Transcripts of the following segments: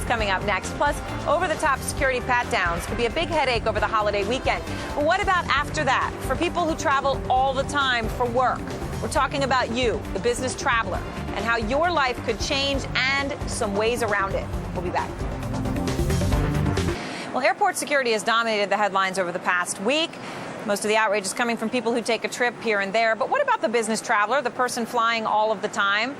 coming up next. Plus, over-the-top security pat-downs could be a big headache over the holiday weekend. But what about after that? For people who travel all the time for work, we're talking about you, the business traveler, and how your life could change and some ways around it. We'll be back. Well, airport security has dominated the headlines over the past week. Most of the outrage is coming from people who take a trip here and there. But what about the business traveler, the person flying all of the time,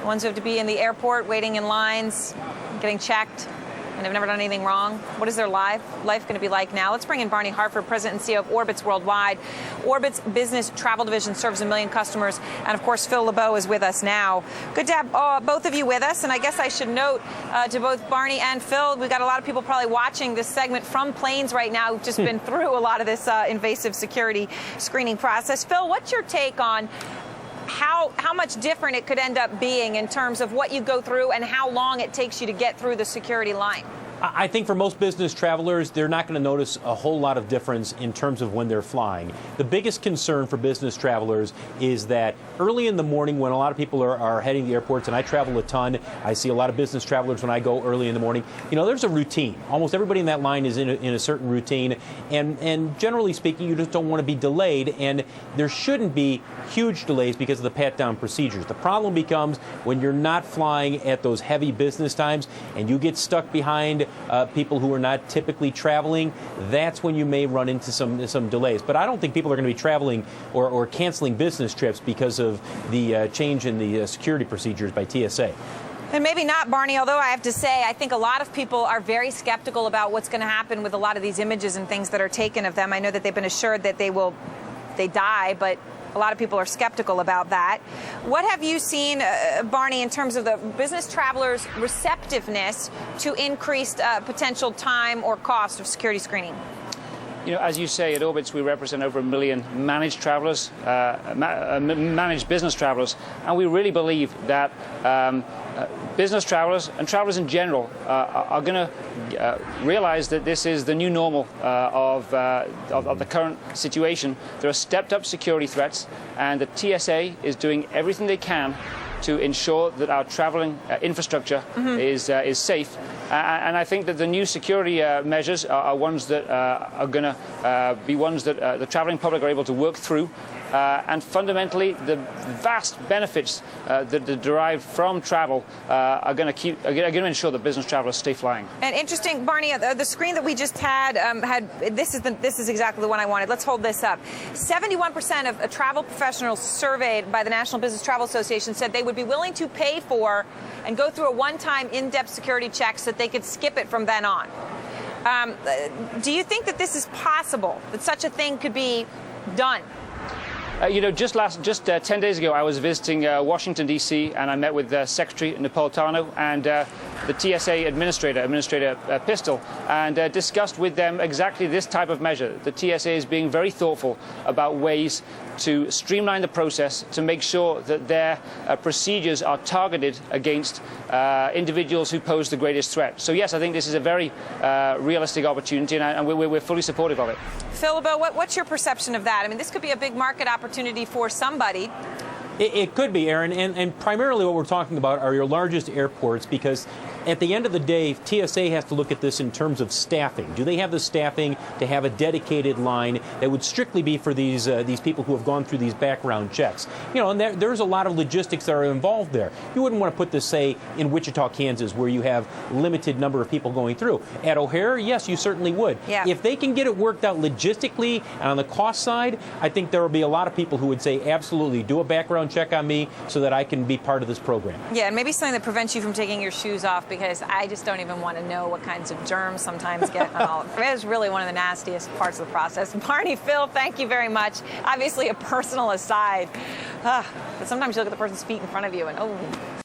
the ones who have to be in the airport waiting in lines, getting checked, and have never done anything wrong? What is their life going to be like now? Let's bring in Barney Harford, President and CEO of Orbitz Worldwide. Orbitz business travel division serves 1 million customers. And, of course, Phil LeBeau is with us now. Good to have both of you with us. And I guess I should note to both Barney and Phil, we've got a lot of people probably watching this segment from planes right now who've just been through a lot of this invasive security screening process. Phil, what's your take on how much different it could end up being in terms of what you go through and how long it takes you to get through the security line? I think for most business travelers, they're not going to notice a whole lot of difference in terms of when they're flying. The biggest concern for business travelers is that early in the morning when a lot of people are heading to the airports, and I travel a ton, I see a lot of business travelers when I go early in the morning, there's a routine. Almost everybody in that line is in a certain routine, and generally speaking, you just don't want to be delayed, and there shouldn't be huge delays because of the pat-down procedures. The problem becomes when you're not flying at those heavy business times and you get stuck behind people who are not typically traveling. That's when you may run into some delays. But I don't think people are going to be traveling or canceling business trips because of the change in the security procedures by TSA. And maybe not, Barney, although I have to say I think a lot of people are very skeptical about what's going to happen with a lot of these images and things that are taken of them. I know that they've been assured that they die, but a lot of people are skeptical about that. What have you seen, Barney, in terms of the business travelers' receptiveness to increased potential time or cost of security screening? As you say, at Orbitz, we represent over 1 million managed travelers, managed business travelers, and we really believe that business travelers and travelers in general are going to realize that this is the new normal of the current situation. There are stepped-up security threats, and the TSA is doing everything they can to ensure that our traveling infrastructure is safe. And I think that the new security measures are ones that are going to be ones that the traveling public are able to work through. And fundamentally, the vast benefits that are derived from travel are going to ensure that business travelers stay flying. And interesting, Barney, the screen that we just had this is exactly the one I wanted. Let's hold this up. 71% of travel professionals surveyed by the National Business Travel Association said they would be willing to pay for and go through a one-time in-depth security check so that they could skip it from then on. Do you think that this is possible, that such a thing could be done? Just 10 days ago, I was visiting Washington, D.C., and I met with Secretary Napolitano and the TSA Administrator Pistol, and discussed with them exactly this type of measure. The TSA is being very thoughtful about ways to streamline the process to make sure that their procedures are targeted against individuals who pose the greatest threat. So, yes, I think this is a very realistic opportunity, and we're fully supportive of it. Phil LeBeau, what's your perception of that? I mean, this could be a big market opportunity for somebody. It could be, Aaron, and primarily what we're talking about are your largest airports, because at the end of the day, TSA has to look at this in terms of staffing. Do they have the staffing to have a dedicated line that would strictly be for these people who have gone through these background checks? And there's a lot of logistics that are involved there. You wouldn't want to put this, say, in Wichita, Kansas, where you have limited number of people going through. At O'Hare, yes, you certainly would. Yeah. If they can get it worked out logistically and on the cost side, I think there will be a lot of people who would say, absolutely, do a background check on me so that I can be part of this program. Yeah, and maybe something that prevents you from taking your shoes off, because I just don't even want to know what kinds of germs sometimes get on all. It's really one of the nastiest parts of the process. Barney, Phil, thank you very much. Obviously a personal aside, but sometimes you look at the person's feet in front of you and, oh.